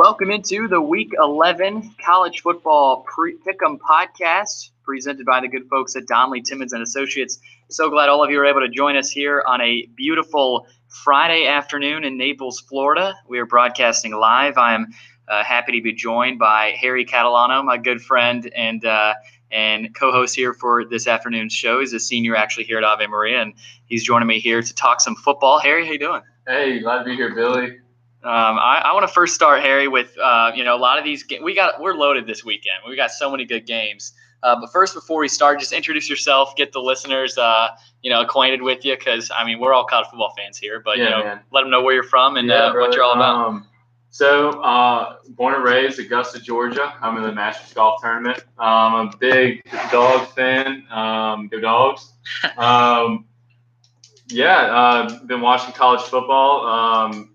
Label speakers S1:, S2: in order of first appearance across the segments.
S1: welcome into the Week 11 College Football Pick'em Podcast, presented by the good folks at Donnelly, Timmons & Associates. So glad all of you are able to join us here on a beautiful Friday afternoon in Naples, Florida. We are broadcasting live. I am happy to be joined by Harry Catalano, my good friend and co-host here for this afternoon's show. He's a senior actually here at Ave Maria, and he's joining me here to talk some football. Harry, how you doing?
S2: Hey, glad to be here, Billy.
S1: I want to first start, Harry, with a lot of these we're loaded this weekend. We got so many good games. But first, before we start, just introduce yourself, get the listeners acquainted with you, because we're all college football fans here. But let them know where you're from and what you're all about.
S2: Born and raised Augusta, Georgia. I'm in the Masters Golf Tournament. I'm a big Dogs fan. Go Dogs. Been watching college football.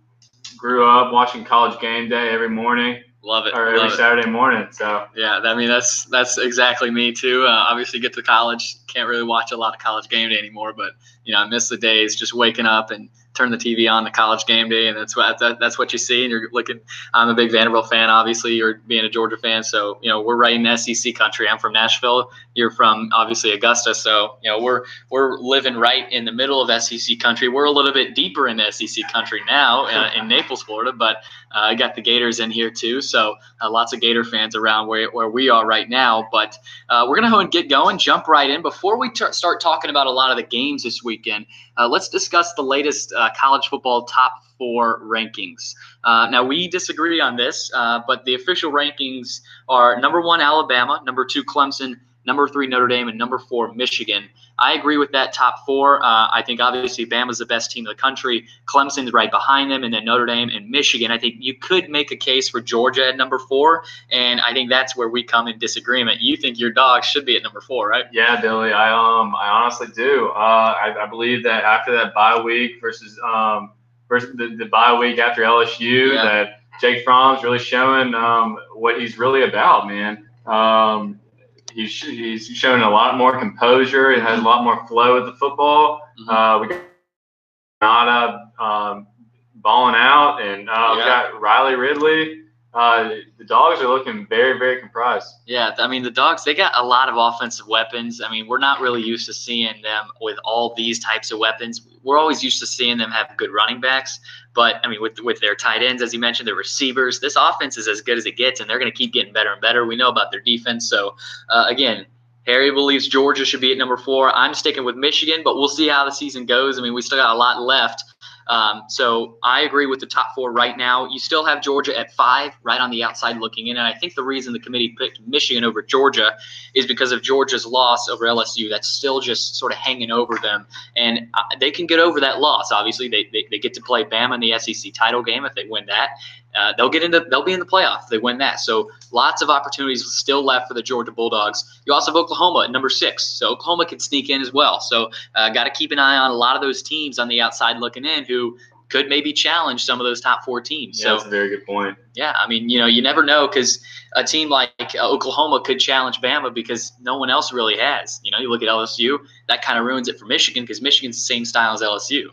S2: Grew up watching College Game Day every morning.
S1: Love it.
S2: Or every Saturday morning. So
S1: yeah, that's exactly me too. Obviously, get to college, can't really watch a lot of College Game Day anymore. But I miss the days just waking up and turn the TV on to College Game Day, and that's what you see. And you're looking. I'm a big Vanderbilt fan. Obviously, you're being a Georgia fan, so we're right in SEC country. I'm from Nashville. You're from obviously Augusta, so we're living right in the middle of SEC country. We're a little bit deeper in SEC country now in Naples, Florida, but I got the Gators in here too, so lots of Gator fans around where we are right now. But we're gonna go and get going, jump right in. Before we start talking about a lot of the games this weekend, let's discuss the latest college football top 4 rankings. Now, we disagree on this, but the official rankings are number 1, Alabama, number 2, Clemson, number 3, Notre Dame, and number 4, Michigan. I agree with that top 4. I think obviously Bama's the best team in the country. Clemson's right behind them, and then Notre Dame and Michigan. I think you could make a case for Georgia at number 4, and I think that's where we come in disagreement. You think your Dogs should be at number 4, right?
S2: Yeah, Billy, I honestly do. I believe that after that bye week versus the bye week after LSU, that Jake Fromm's really showing what he's really about, man. He's showing a lot more composure. It has a lot more flow with the football. We got Nada balling out, and we got Riley Ridley. The Dogs are looking very, very comprised.
S1: Yeah, the Dogs, they got a lot of offensive weapons. We're not really used to seeing them with all these types of weapons. We're always used to seeing them have good running backs. But, with their tight ends, as you mentioned, their receivers, this offense is as good as it gets, and they're going to keep getting better and better. We know about their defense. So, again, Harry believes Georgia should be at number 4. I'm sticking with Michigan, but we'll see how the season goes. We still got a lot left. So I agree with the top 4 right now. You still have Georgia at 5, right on the outside looking in. And I think the reason the committee picked Michigan over Georgia is because of Georgia's loss over LSU. That's still just sort of hanging over them. And they can get over that loss. Obviously, they get to play Bama in the SEC title game if they win that. They'll be in the playoff if they win that. So lots of opportunities still left for the Georgia Bulldogs. You also have Oklahoma at number 6. So Oklahoma can sneak in as well. So got to keep an eye on a lot of those teams on the outside looking in who could maybe challenge some of those top 4 teams.
S2: Yeah, that's a very good point.
S1: Yeah, you never know, because a team like Oklahoma could challenge Bama because no one else really has. You look at LSU, that kind of ruins it for Michigan because Michigan's the same style as LSU.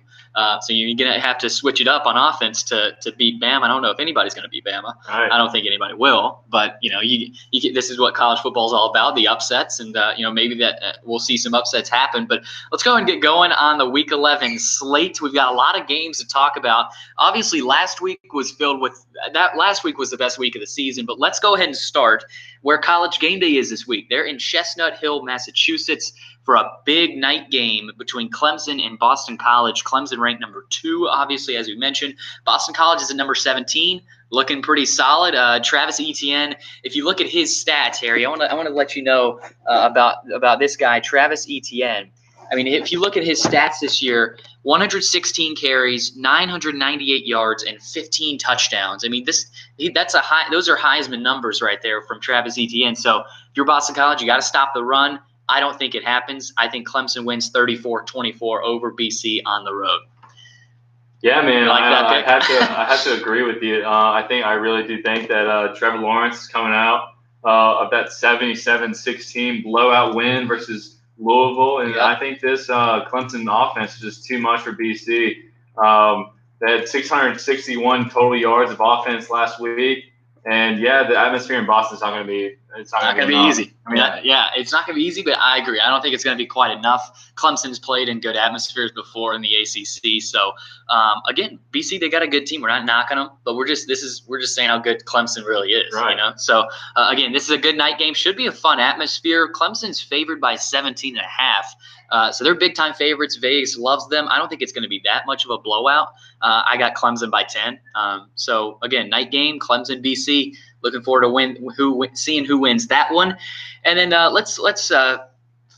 S1: So you're going to have to switch it up on offense to beat Bama. I don't know if anybody's going to beat Bama.
S2: Right.
S1: I don't think anybody will. But, this is what college football is all about, the upsets. And, maybe that we'll see some upsets happen. But let's go and get going on the Week 11 slate. We've got a lot of games to talk about. Obviously, last week was filled with that. Last week was the best week of the season. But let's go ahead and start where College Game Day is this week. They're in Chestnut Hill, Massachusetts, for a big night game between Clemson and Boston College. Clemson ranked number 2, obviously, as we mentioned. Boston College is at number 17, looking pretty solid. Travis Etienne, if you look at his stats, Harry, I want to let you know about this guy, Travis Etienne. If you look at his stats this year, 116 carries, 998 yards, and 15 touchdowns. That's a high. Those are Heisman numbers right there from Travis Etienne. So if you're Boston College, you got to stop the run. I don't think it happens. I think Clemson wins 34-24 over BC on the road.
S2: Yeah, man, I have to agree with you. I really do think that Trevor Lawrence is coming out of that 77-16 blowout win versus Louisville, and I think this Clemson offense is just too much for BC. They had 661 total yards of offense last week. And yeah, the atmosphere in Boston is not going to be. It's not going to
S1: be easy. I mean, it's not going to be easy, but I agree. I don't think it's going to be quite enough. Clemson's played in good atmospheres before in the ACC, so again, BC, they got a good team. We're not knocking them, but we're just saying how good Clemson really is.
S2: Right.
S1: You know, so again, this is a good night game. Should be a fun atmosphere. Clemson's favored by 17.5. So they're big-time favorites. Vegas loves them. I don't think it's going to be that much of a blowout. I got Clemson by 10. So, again, night game, Clemson, BC. Looking forward to seeing who wins that one. And then let's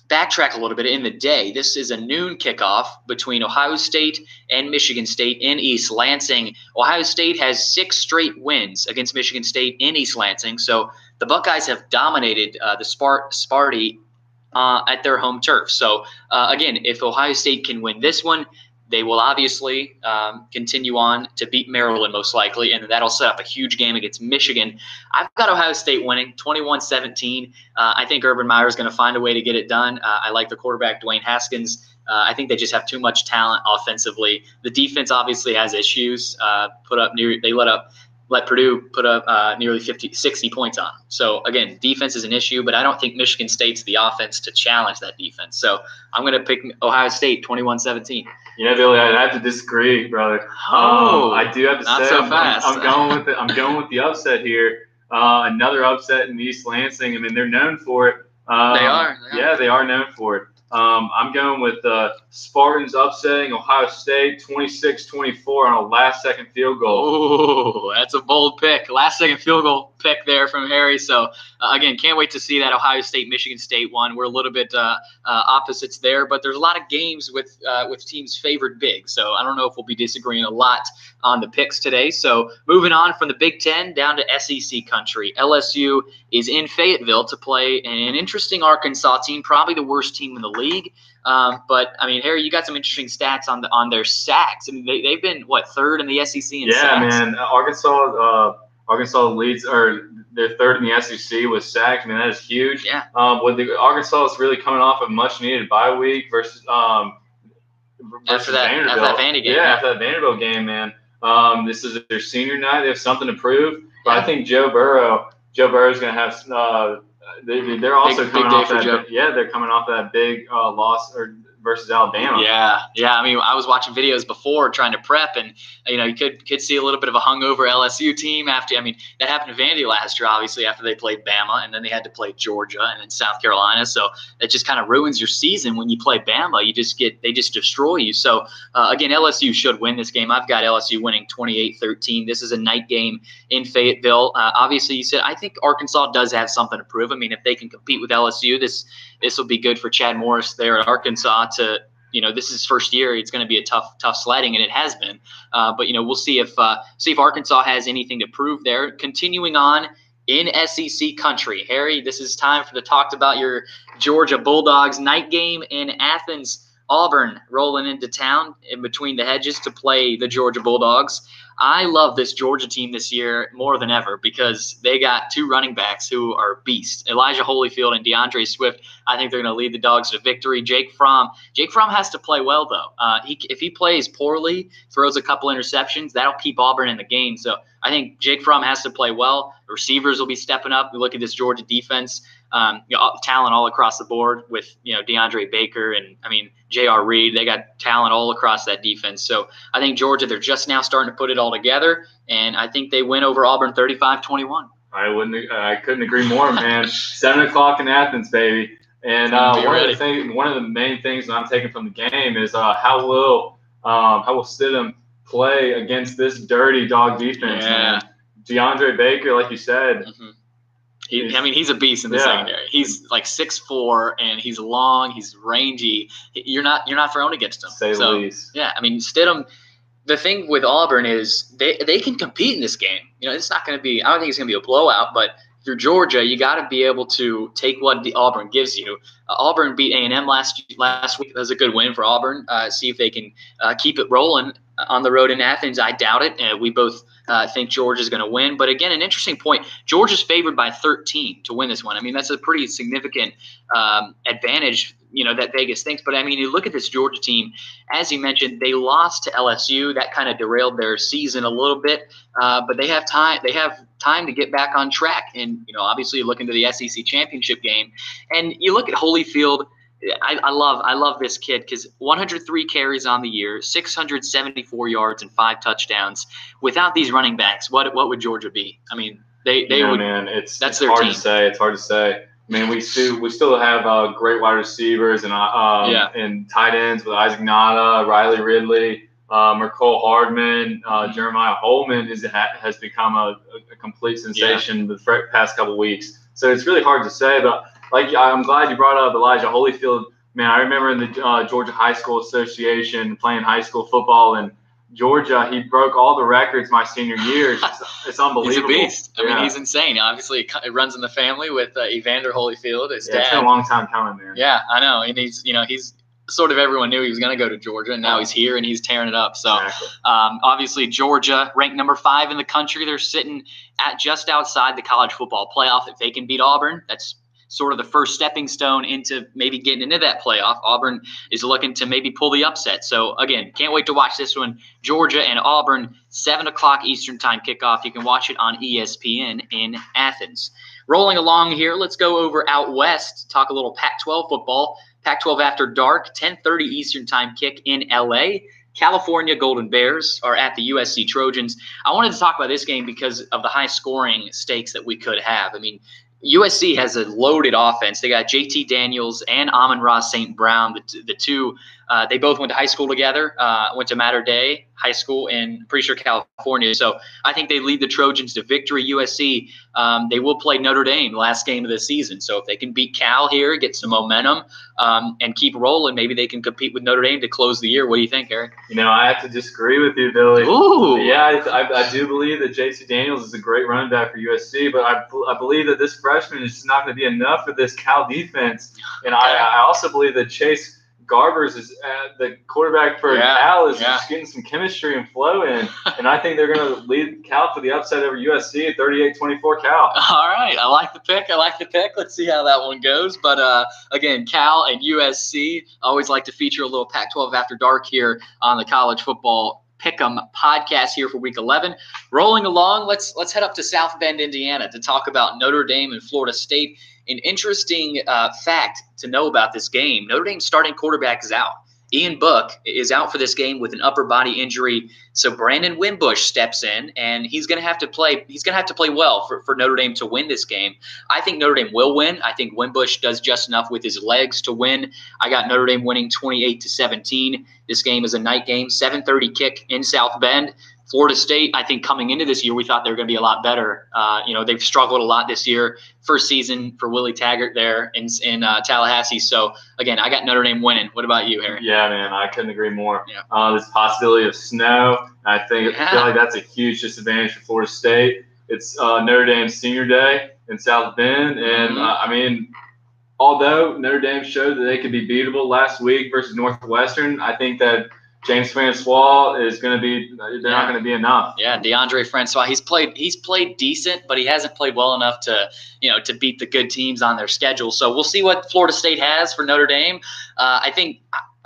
S1: backtrack a little bit in the day. This is a noon kickoff between Ohio State and Michigan State in East Lansing. Ohio State has 6 straight wins against Michigan State in East Lansing. So the Buckeyes have dominated the Sparty at their home turf. So, again, if Ohio State can win this one, they will obviously continue on to beat Maryland most likely, and that'll set up a huge game against Michigan. I've got Ohio State winning 21-17. I think Urban Meyer is going to find a way to get it done. I like the quarterback, Dwayne Haskins. I think they just have too much talent offensively. The defense obviously has issues. Let Purdue put up nearly 60 points on them. So, again, defense is an issue, but I don't think Michigan State's the offense to challenge that defense. So, I'm going to pick Ohio State 21-17.
S2: You know, Billy, I have to disagree, brother. I do have to
S1: not
S2: say
S1: so fast.
S2: I'm going with the upset here. Another upset in East Lansing. I mean, they're known for it.
S1: They are.
S2: Yeah, they are known for it. I'm going with Spartans upsetting Ohio State 26-24 on a last-second field goal.
S1: Oh, that's a bold pick. Last-second field goal pick there from Harry. So, again, can't wait to see that Ohio State-Michigan State one. We're a little bit opposites there, but there's a lot of games with teams favored big. So I don't know if we'll be disagreeing a lot on the picks today. So moving on from the Big Ten down to SEC country. LSU is in Fayetteville to play an interesting Arkansas team, probably the worst team in the league. But I mean, Harry, you got some interesting stats on their sacks. I mean, they've been third in the SEC in sacks.
S2: Yeah, man. Arkansas leads, or they're third in the SEC with sacks. I mean, that is huge.
S1: Yeah.
S2: Arkansas is really coming off a much needed bye week versus
S1: after that Vandy game.
S2: Yeah, after that Vanderbilt game, man. This is their senior night. They have something to prove. But I think Joe Burrow is going to have. They're also coming off that. Yeah, they're coming off that big loss versus Alabama.
S1: Yeah. I mean, I was watching videos before trying to prep, and you could see a little bit of a hungover LSU team after. I mean, that happened to Vandy last year, obviously, after they played Bama, and then they had to play Georgia and then South Carolina. So that just kind of ruins your season when you play Bama. They just destroy you. So again, LSU should win this game. I've got LSU winning 28-13. This is a night game in Fayetteville. Obviously, you said I think Arkansas does have something to prove. I mean, if they can compete with LSU, this will be good for Chad Morris there at Arkansas to, this is his first year. It's going to be a tough sledding, and it has been. But, we'll see if Arkansas has anything to prove there. Continuing on in SEC country. Harry, this is time to talk about your Georgia Bulldogs night game in Athens. Auburn rolling into town in between the hedges to play the Georgia Bulldogs. I love this Georgia team this year more than ever because they got 2 running backs who are beasts. Elijah Holyfield and DeAndre Swift. I think they're going to lead the Dogs to victory. Jake Fromm has to play well, though. If he plays poorly, throws a couple interceptions, that'll keep Auburn in the game. So I think Jake Fromm has to play well. The receivers will be stepping up. We look at this Georgia defense. Talent all across the board with DeAndre Baker and J.R. Reed. They got talent all across that defense. So I think Georgia, they're just now starting to put it all together, and I think they win over Auburn 35-21.
S2: I couldn't agree more, man. 7:00 in Athens, baby. And one of the main things that I'm taking from the game is how will Stidham play against this dirty dog defense.
S1: Yeah.
S2: Man. DeAndre Baker, like you said.
S1: Mm-hmm. He's a beast in the secondary. He's like 6'4", and he's long. He's rangy. You're not thrown against him.
S2: Say the least.
S1: Yeah, Stidham. The thing with Auburn is they can compete in this game. It's not going to be. I don't think it's going to be a blowout, but if you're Georgia, you got to be able to take what Auburn gives you. Auburn beat A&M last week. That was a good win for Auburn. See if they can keep it rolling. on the road in Athens. I doubt it. We both think Georgia's going to win. But again, an interesting point. Georgia's favored by 13 to win this one. I mean, that's a pretty significant advantage, that Vegas thinks. But I mean, you look at this Georgia team, as you mentioned, they lost to LSU. That kind of derailed their season a little bit. But they have time. They have time to get back on track. And, obviously you look into the SEC championship game and you look at Holyfield. I love this kid because 103 carries on the year, 674 yards and 5 touchdowns. Without these running backs, what would Georgia be? I mean, they would.
S2: Man,
S1: that's
S2: their
S1: hard
S2: team.
S1: To say.
S2: It's hard to say. I mean, we still have great wide receivers and tight ends with Isaac Nada, Riley Ridley, Mercole Hardman, Jeremiah Holman has become a complete sensation the past couple weeks. So it's really hard to say, but. I'm glad you brought up Elijah Holyfield. Man, I remember in the Georgia High School Association playing high school football in Georgia. He broke all the records my senior year. It's unbelievable.
S1: He's a beast. I mean, he's insane. Obviously, it runs in the family with Evander Holyfield, his dad.
S2: It's been a long time coming, man.
S1: Yeah, I know. And he's sort of everyone knew he was going to go to Georgia, and now he's here and he's tearing it up. So,
S2: exactly.
S1: Obviously, Georgia, ranked number 5 in the country. They're sitting at just outside the college football playoff. If they can beat Auburn, that's sort of the first stepping stone into maybe getting into that playoff. Auburn is looking to maybe pull the upset. So, again, can't wait to watch this one. Georgia and Auburn, 7 o'clock Eastern time kickoff. You can watch it on ESPN in Athens. Rolling along here, let's go over out west, talk a little Pac-12 football. Pac-12 after dark, 10:30 Eastern time kick in L.A., California Golden Bears are at the USC Trojans. I wanted to talk about this game because of the high scoring stakes that we could have. I mean, USC has a loaded offense. They got JT Daniels and Amon-Ra St. Brown. The two, they both went to high school together, went to Mater Dei High School in, pretty sure, California. So I think they lead the Trojans to victory. USC, they will play Notre Dame last game of the season. So if they can beat Cal here, get some momentum, and keep rolling, maybe they can compete with Notre Dame to close the year. What do you think, Eric?
S2: I have to disagree with you, Billy.
S1: Ooh.
S2: Yeah, I do believe that JT Daniels is a great running back for USC, but I believe that this freshman is just not going to be enough for this Cal defense. And I also believe that Chase Garbers is the quarterback for Cal is just getting some chemistry and flow in. And I think they're going to lead Cal for the upset over USC at 38-24 Cal.
S1: All right. I like the pick. Let's see how that one goes. But, again, Cal and USC, I always like to feature a little Pac-12 After Dark here on the College Football Pick'em Podcast here for Week 11. Rolling along, let's head up to South Bend, Indiana to talk about Notre Dame and Florida State. An interesting fact to know about this game, Notre Dame's starting quarterback is out. Ian Book is out for this game with an upper body injury. So Brandon Wimbush steps in, and he's going to have to play. He's going to have to play well for Notre Dame to win this game. I think Notre Dame will win. I think Wimbush does just enough with his legs to win. I got Notre Dame winning 28-17. This game is a night game, 7:30 kick in South Bend. Florida State, I think coming into this year, we thought they were going to be a lot better. They've struggled a lot this year. First season for Willie Taggart there in Tallahassee. So, again, I got Notre Dame winning. What about you, Harry?
S2: Yeah, man, I couldn't agree more. Yeah. This possibility of snow, I feel like that's a huge disadvantage for Florida State. It's Notre Dame's senior day in South Bend. And, although Notre Dame showed that they could be beatable last week versus Northwestern, I think that James Francois is going to be – they're not going to be enough.
S1: Yeah, DeAndre Francois, he's played decent, but he hasn't played well enough to beat the good teams on their schedule. So we'll see what Florida State has for Notre Dame. I think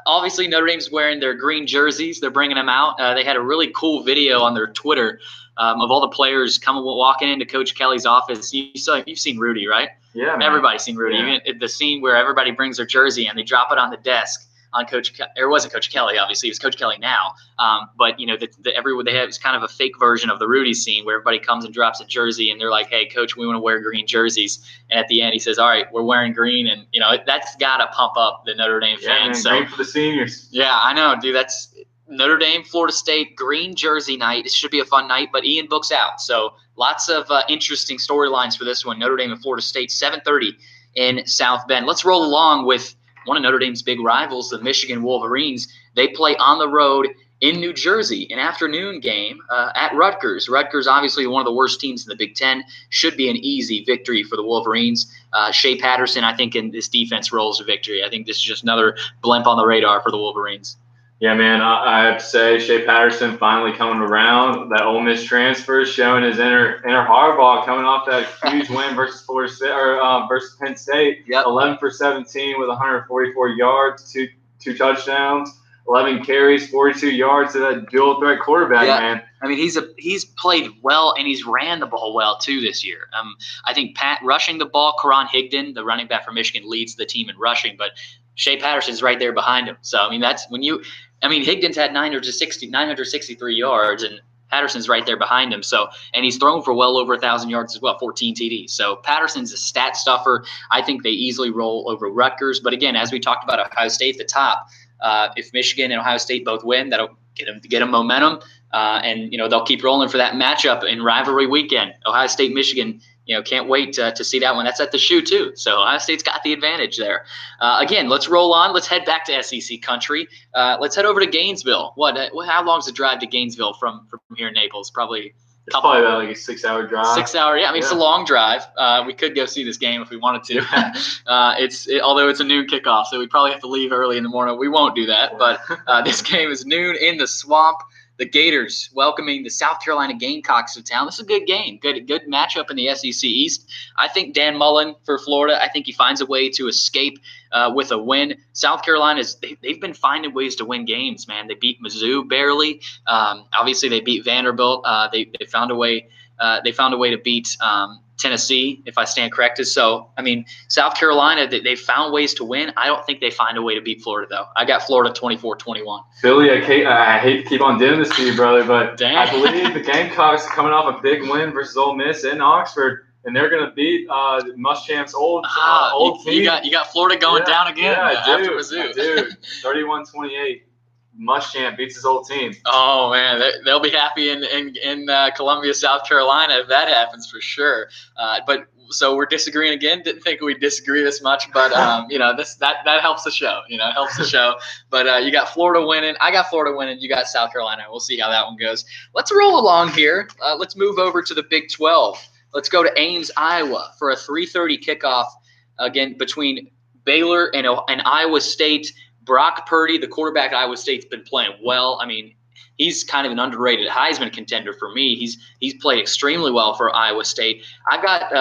S1: obviously Notre Dame's wearing their green jerseys. They're bringing them out. They had a really cool video on their Twitter of all the players walking into Coach Kelly's office. You've seen Rudy, right?
S2: Yeah, man.
S1: Everybody's seen Rudy.
S2: Yeah.
S1: Even the scene where everybody brings their jersey and they drop it on the desk. On it wasn't Coach Kelly, obviously. It was Coach Kelly now. But everyone they have it's kind of a fake version of the Rudy scene where everybody comes and drops a jersey and they're like, "Hey, Coach, we want to wear green jerseys." And at the end, he says, "All right, we're wearing green," and that's got to pump up the Notre Dame fans.
S2: Man, green for the seniors.
S1: Yeah, I know, dude. That's Notre Dame, Florida State, green jersey night. It should be a fun night, but Ian Book's out, so lots of interesting storylines for this one. Notre Dame and Florida State, 7:30 in South Bend. Let's roll along with one of Notre Dame's big rivals, the Michigan Wolverines. They play on the road in New Jersey, an afternoon game at Rutgers. Rutgers, obviously one of the worst teams in the Big Ten, should be an easy victory for the Wolverines. Shea Patterson, I think, in this defense rolls a victory. I think this is just another blimp on the radar for the Wolverines.
S2: Yeah, man, I have to say Shea Patterson finally coming around. That Ole Miss transfer showing his inner hardball coming off that huge win versus Florida State versus Penn State.
S1: Yep.
S2: 11 for 17 with 144 yards, two touchdowns, 11 carries, 42 yards to that dual threat quarterback, man.
S1: I mean, he's played well and he's ran the ball well too this year. I think rushing the ball, Karan Higdon, the running back from Michigan, leads the team in rushing, but Shea Patterson's right there behind him. So I mean, Higdon's had 963 yards, and Patterson's right there behind him. So, and he's thrown for well over 1,000 yards as well, 14 TDs. So Patterson's a stat stuffer. I think they easily roll over Rutgers. But again, as we talked about Ohio State at the top, if Michigan and Ohio State both win, that'll get them momentum. And they'll keep rolling for that matchup in rivalry weekend. Ohio State, Michigan. Can't wait to see that one. That's at the Shoe too. So Ohio State's got the advantage there. Again, let's roll on. Let's head back to SEC country. Let's head over to Gainesville. How long is the drive to Gainesville from here in Naples? Probably
S2: about like a 6-hour drive.
S1: 6 hour, yeah. I mean, It's a long drive. We could go see this game if we wanted to. Although it's a noon kickoff, so we probably have to leave early in the morning. We won't do that. But this game is noon in the Swamp. The Gators welcoming the South Carolina Gamecocks to town. This is a good game, good matchup in the SEC East. I think Dan Mullen for Florida, I think he finds a way to escape with a win. South Carolina, they've been finding ways to win games, man. They beat Mizzou barely. Obviously, they beat Vanderbilt. They found a way. They found a way to beat Tennessee, if I stand corrected. So, I mean, South Carolina, they found ways to win. I don't think they find a way to beat Florida, though. I got Florida 24-21.
S2: Billy, I hate to keep on doing this to you, brother, but
S1: Dang.
S2: I believe the Gamecocks are coming off a big win versus Ole Miss in Oxford, and they're going to beat Muschamp's old team.
S1: You got Florida going down again after Mizzou.
S2: Dude, 31-28. Muschamp beats his old team.
S1: Oh man, they'll be happy in Columbia, South Carolina if that happens for sure. So we're disagreeing again. Didn't think we'd disagree this much, but that helps the show. It helps the show. But you got Florida winning. I got Florida winning. You got South Carolina. We'll see how that one goes. Let's roll along here. Let's move over to the Big 12. Let's go to Ames, Iowa for a 3:30 kickoff again between Baylor and Iowa State. Brock Purdy, the quarterback at Iowa State's been playing well. I mean, he's kind of an underrated Heisman contender for me. He's played extremely well for Iowa State. I've got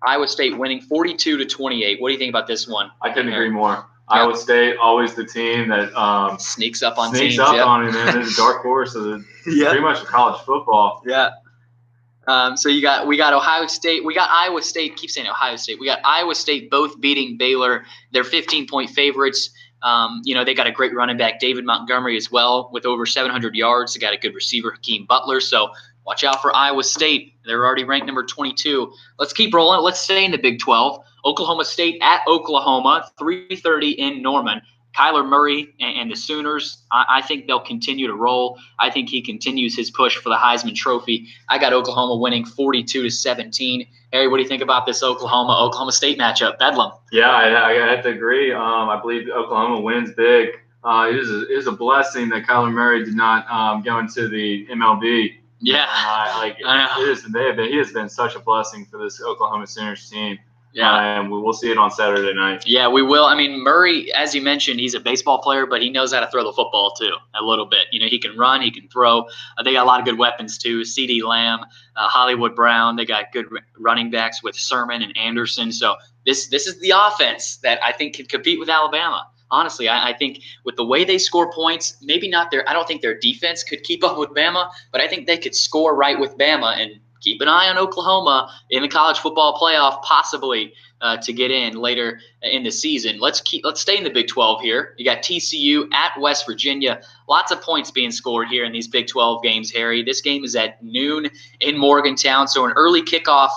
S1: Iowa State winning 42-28. What do you think about this one?
S2: I couldn't agree more. Yeah. Iowa State, always the team that
S1: sneaks up on
S2: teams.
S1: Sneaks up
S2: on you, man. They're the dark horse of pretty much college football.
S1: Yeah. So we got Ohio State. We got Iowa State. Keep saying Ohio State. We got Iowa State both beating Baylor. They're 15-point favorites. They got a great running back, David Montgomery, as well, with over 700 yards. They got a good receiver, Hakeem Butler. So watch out for Iowa State. They're already ranked number 22. Let's keep rolling. Let's stay in the Big 12. Oklahoma State at Oklahoma, 3:30 in Norman. Kyler Murray and the Sooners, I think they'll continue to roll. I think he continues his push for the Heisman Trophy. I got Oklahoma winning 42-17. Harry, what do you think about this Oklahoma State matchup? Bedlam.
S2: Yeah, I have to agree. I believe Oklahoma wins big. It is a blessing that Kyler Murray did not go into the MLB.
S1: Yeah,
S2: I know. He has been such a blessing for this Oklahoma Sooners team.
S1: Yeah,
S2: and we'll see it on Saturday night.
S1: Yeah, we will. I mean, Murray, as you mentioned, he's a baseball player, but he knows how to throw the football too a little bit. He can run, he can throw. They got a lot of good weapons too. CeeDee Lamb, Hollywood Brown. They got good running backs with Sermon and Anderson. So this is the offense that I think can compete with Alabama. Honestly, I think with the way they score points, maybe not I don't think their defense could keep up with Bama, but I think they could score right with Bama and keep an eye on Oklahoma in the college football playoff, possibly to get in later in the season. Let's stay in the Big 12 here. You got TCU at West Virginia. Lots of points being scored here in these Big 12 games, Harry. This game is at noon in Morgantown, so an early kickoff.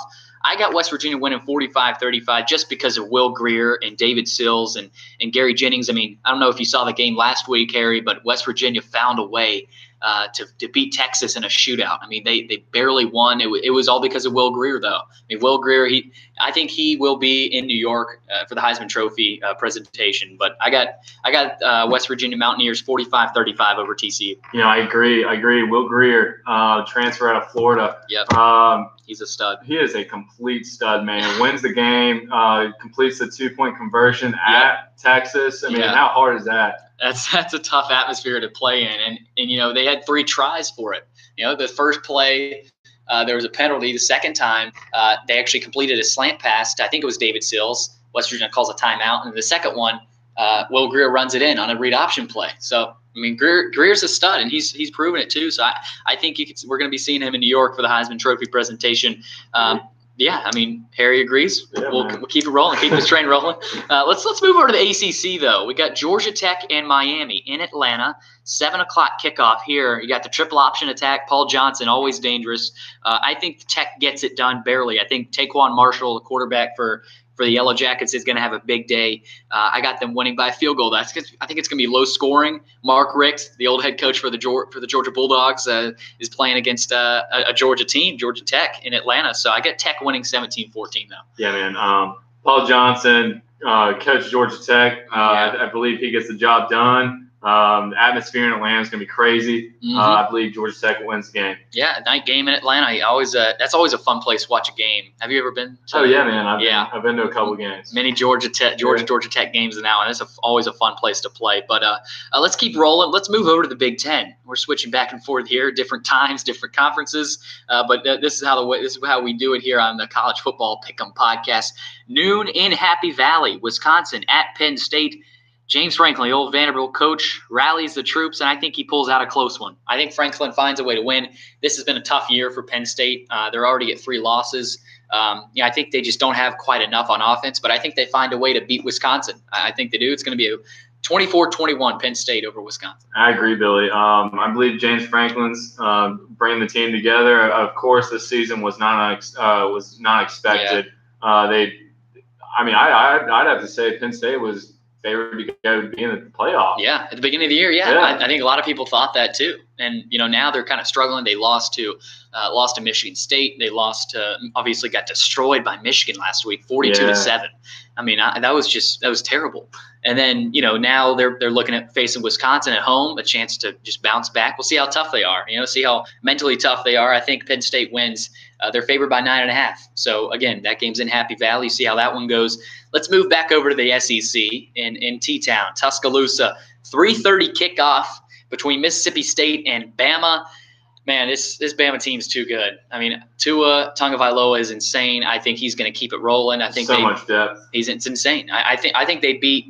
S1: I got West Virginia winning 45-35 just because of Will Grier and David Sills and Gary Jennings. I mean, I don't know if you saw the game last week, Harry, but West Virginia found a way to beat Texas in a shootout. I mean, they barely won. It was all because of Will Grier, though. I mean, Will Grier, I think he will be in New York for the Heisman Trophy presentation. But I got West Virginia Mountaineers 45-35 over TCU.
S2: I agree. Will Grier, transfer out of Florida.
S1: Yep. He's a stud.
S2: He is a complete stud, man. Wins the game, completes the 2-point conversion at Texas. I mean, how hard is that?
S1: That's a tough atmosphere to play in, and they had 3 tries for it. The first play, there was a penalty. The second time, they actually completed a slant pass to, I think it was David Sills. West Virginia calls a timeout, and the second one, Will Greer runs it in on a read option play. So Greer's a stud, and he's proven it too. So I think we're going to be seeing him in New York for the Heisman Trophy presentation. Yeah, Harry agrees.
S2: Yeah,
S1: we'll keep it rolling, keep this train rolling. Let's move over to the ACC though. We got Georgia Tech and Miami in Atlanta. 7:00 kickoff here. You got the triple option attack. Paul Johnson, always dangerous. I think Tech gets it done barely. I think Taquan Marshall, the quarterback for the Yellow Jackets, is going to have a big day. I got them winning by a field goal. I think it's going to be low scoring. Mark Richt, the old head coach for the Georgia Bulldogs, is playing against a Georgia team, Georgia Tech in Atlanta. So I get Tech winning 17-14 though.
S2: Yeah, man. Paul Johnson, coach Georgia Tech. I believe he gets the job done. The atmosphere in Atlanta is going to be crazy. I believe Georgia Tech wins the game.
S1: Yeah, night game in Atlanta. That's always a fun place to watch a game. Have you ever been?
S2: Oh yeah, man. I've been to a couple games.
S1: Many Georgia Tech games now, and it's always a fun place to play. But let's keep rolling. Let's move over to the Big Ten. We're switching back and forth here, different times, different conferences. But this is how we do it here on the College Football Pick'em Podcast. Noon in Happy Valley, Wisconsin, at Penn State. James Franklin, the old Vanderbilt coach, rallies the troops, and I think he pulls out a close one. I think Franklin finds a way to win. This has been a tough year for Penn State. They're already at 3 losses. I think they just don't have quite enough on offense, but I think they find a way to beat Wisconsin. I think they do. It's going to be a 24-21 Penn State over Wisconsin.
S2: I agree, Billy. I believe James Franklin's bringing the team together. Of course, this season was not expected. Yeah. I'd have to say Penn State was favored to be in the playoff.
S1: Yeah, at the beginning of the year, I think a lot of people thought that too. And now they're kind of struggling. They lost to Michigan State. They obviously got destroyed by Michigan last week, 42-7. That was terrible. And then now they're looking at facing Wisconsin at home, a chance to just bounce back. We'll see how tough they are. See how mentally tough they are. I think Penn State wins. They're favored by 9.5. So again, that game's in Happy Valley. See how that one goes. Let's move back over to the SEC in T-Town, Tuscaloosa. 3:30 kickoff between Mississippi State and Bama. Man, this Bama team's too good. Tua Tagovailoa is insane. I think he's going to keep it rolling. I think
S2: much depth.
S1: It's insane. I think they beat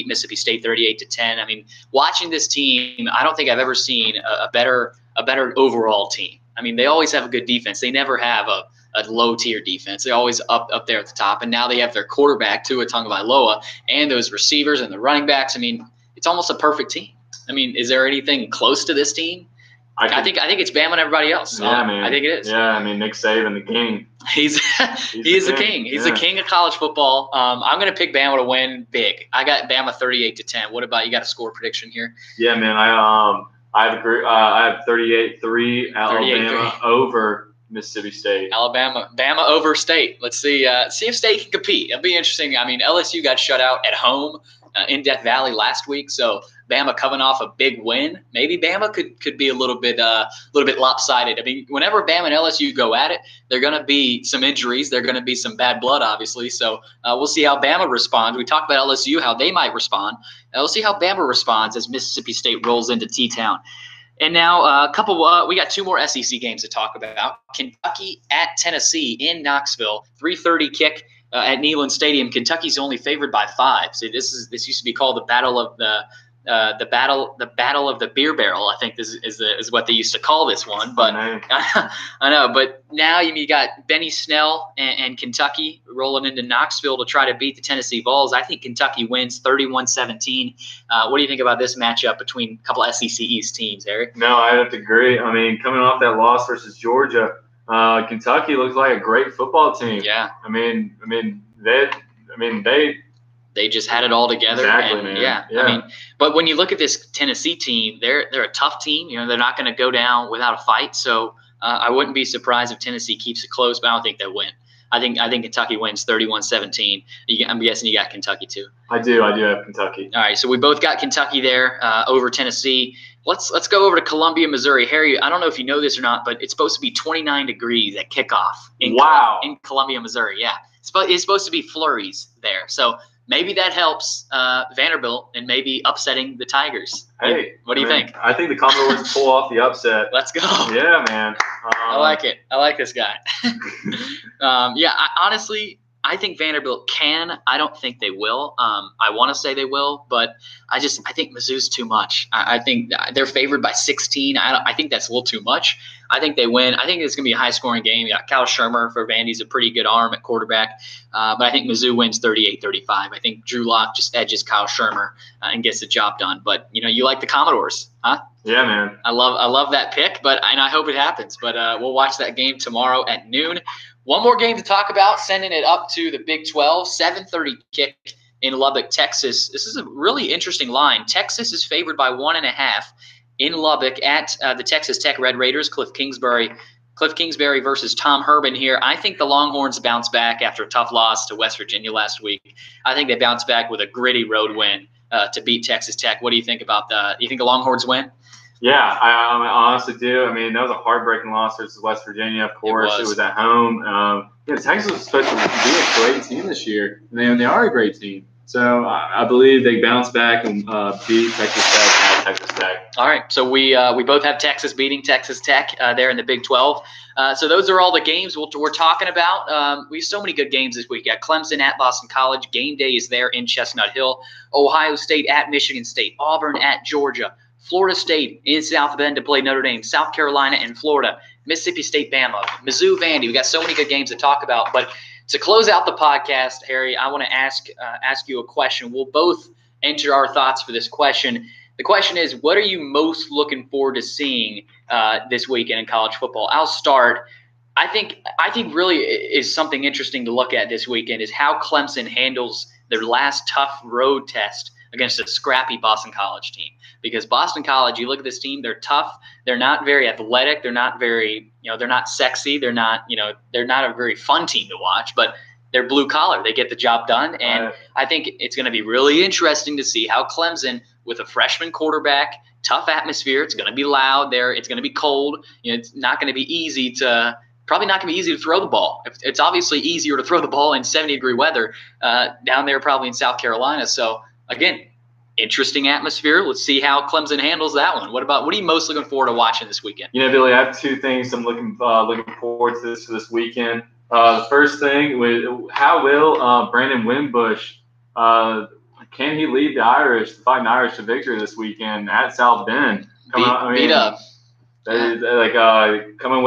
S1: Mississippi State 38-10. Watching this team, I don't think I've ever seen a better overall team. They always have a good defense. They never have a low-tier defense. They're always up there at the top. And now they have their quarterback, Tua Tagovailoa, and those receivers and the running backs. It's almost a perfect team. Is there anything close to this team? I think it's Bama and everybody else.
S2: Yeah, man.
S1: I think it is.
S2: Yeah, Nick Saban, the king.
S1: He is the king. He's the king of college football. I'm going to pick Bama to win big. I got Bama 38-10. What about you? Got a score prediction here?
S2: Yeah, man. I have 38-3 Alabama over Mississippi State.
S1: Bama over State. Let's see if State can compete. It'll be interesting. LSU got shut out at home in Death Valley last week, so Bama coming off a big win. Maybe Bama could be a little bit lopsided. Whenever Bama and LSU go at it, there are going to be some injuries. There are going to be some bad blood, obviously. So we'll see how Bama responds. We talked about LSU, how they might respond. We'll see how Bama responds as Mississippi State rolls into T-Town. And now we got 2 more SEC games to talk about. Kentucky at Tennessee in Knoxville, 3:30 kick at Neyland Stadium. Kentucky's only favored by 5. So this used to be called the Battle of the Battle of the Beer Barrel. I think this is what they used to call this one. But I know. But now you got Benny Snell and Kentucky rolling into Knoxville to try to beat the Tennessee Vols. I think Kentucky wins 31-17. What do you think about this matchup between a couple SEC East teams, Eric?
S2: No, I have to agree. Coming off that loss versus Georgia, Kentucky looks like a great football team.
S1: Yeah. They just had it all together.
S2: Exactly, man.
S1: Yeah. But when you look at this Tennessee team, they're a tough team. They're not going to go down without a fight. So I wouldn't be surprised if Tennessee keeps it close, but I don't think they win. I think Kentucky wins 31-17. I'm guessing you got Kentucky too.
S2: I do have Kentucky.
S1: All right, so we both got Kentucky there over Tennessee. Let's go over to Columbia, Missouri. Harry, I don't know if you know this or not, but it's supposed to be 29 degrees at kickoff in Columbia, Missouri. Yeah, it's supposed to be flurries there. So maybe that helps Vanderbilt and maybe upsetting the Tigers.
S2: Hey,
S1: what do you think?
S2: I think the Commodores pull off the upset.
S1: Let's go.
S2: Yeah, man.
S1: I like it. I like this guy. Honestly, I think Vanderbilt can. I don't think they will. I want to say they will, but I think Mizzou's too much. I think they're favored by 16. I think that's a little too much. I think they win. I think it's going to be a high-scoring game. You got Kyle Shermer for Vandy's a pretty good arm at quarterback, but I think Mizzou wins 38-35. I think Drew Lock just edges Kyle Shermer and gets the job done. But you like the Commodores, huh?
S2: Yeah, man.
S1: I love that pick, and I hope it happens. But we'll watch that game tomorrow at noon. One more game to talk about, sending it up to the Big 12, 7:30 kick in Lubbock, Texas. This is a really interesting line. Texas is favored by 1.5 in Lubbock at the Texas Tech Red Raiders. Cliff Kingsbury versus Tom Herman here. I think the Longhorns bounce back after a tough loss to West Virginia last week. I think they bounce back with a gritty road win to beat Texas Tech. What do you think about that? Do you think the Longhorns win?
S2: Yeah, I honestly do. I mean, that was a heartbreaking loss versus West Virginia, of course. It was at home. Texas was supposed to be a great team this year, and they are a great team. So I believe they bounce back and beat Texas Tech at Texas Tech.
S1: All right, so we both have Texas beating Texas Tech there in the Big 12. So those are all the games we're talking about. We have so many good games this week. We got Clemson at Boston College. Game day is there in Chestnut Hill. Ohio State at Michigan State. Auburn at Georgia. Florida State in South Bend to play Notre Dame, South Carolina and Florida, Mississippi State, Bama, Mizzou, Vandy. We got so many good games to talk about. But to close out the podcast, Harry, I want to ask you a question. We'll both enter our thoughts for this question. The question is, what are you most looking forward to seeing this weekend in college football? I'll start. I think really is something interesting to look at this weekend is how Clemson handles their last tough road test against a scrappy Boston College team. Because Boston College, you look at this team, they're tough. They're not very athletic. They're not very, they're not sexy. They're not a very fun team to watch, but they're blue collar. They get the job done. And I think it's going to be really interesting to see how Clemson, with a freshman quarterback, tough atmosphere, it's going to be loud there. It's going to be cold. It's not going to be easy to probably not going to be easy to throw the ball. It's obviously easier to throw the ball in 70-degree weather down there probably in South Carolina. So, again, interesting atmosphere. Let's see how Clemson handles that one. What are you most looking forward to watching this weekend?
S2: Billy, I have two things I'm looking forward to this weekend. The first thing, how will Brandon Wimbush, can he lead the Fighting Irish to victory this weekend at South Bend?
S1: Beat up.
S2: Coming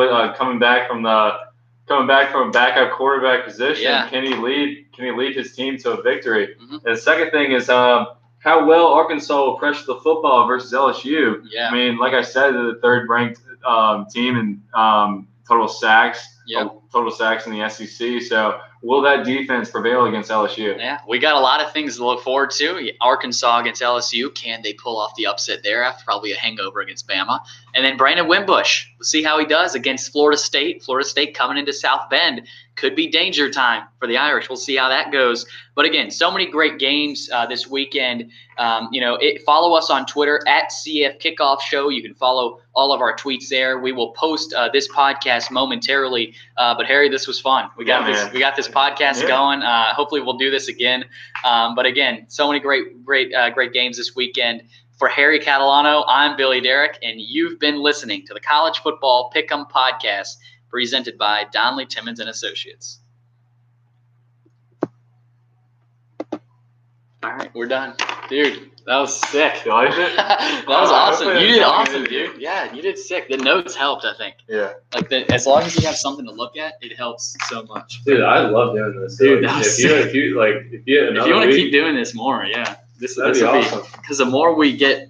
S2: back from a backup quarterback position. Yeah. Can he lead his team to a victory? Mm-hmm. And the second thing is how well Arkansas will pressure the football versus LSU. Yeah. I mean, like I said, the third-ranked team in total sacks. Yep. Total sacks in the SEC. So will that defense prevail against LSU?
S1: Yeah, we got a lot of things to look forward to. Arkansas against LSU. Can they pull off the upset there after probably a hangover against Bama? And then Brandon Wimbush. We'll see how he does against Florida State. Florida State coming into South Bend. Could be danger time for the Irish. We'll see how that goes. But again, so many great games this weekend. Follow us on Twitter at CF Kickoff Show. You can follow all of our tweets there. We will post this podcast momentarily. But Harry, this was fun. We got this podcast going. Hopefully, we'll do this again. But again, so many great games this weekend. For Harry Catalano, I'm Billy Derrick, and you've been listening to the College Football Pick'em Podcast, presented by Donnelly, Timmons & Associates. All right, we're done. Dude, that was sick.
S2: You liked it?
S1: That was awesome. You did awesome, dude. Yeah, you did sick. The notes helped, I think.
S2: Yeah.
S1: As long as you have something to look at, it helps so much.
S2: Dude, I love doing this.
S1: Dude,
S2: if you want to
S1: keep doing this more, yeah. This will be
S2: awesome.
S1: Because the more we get,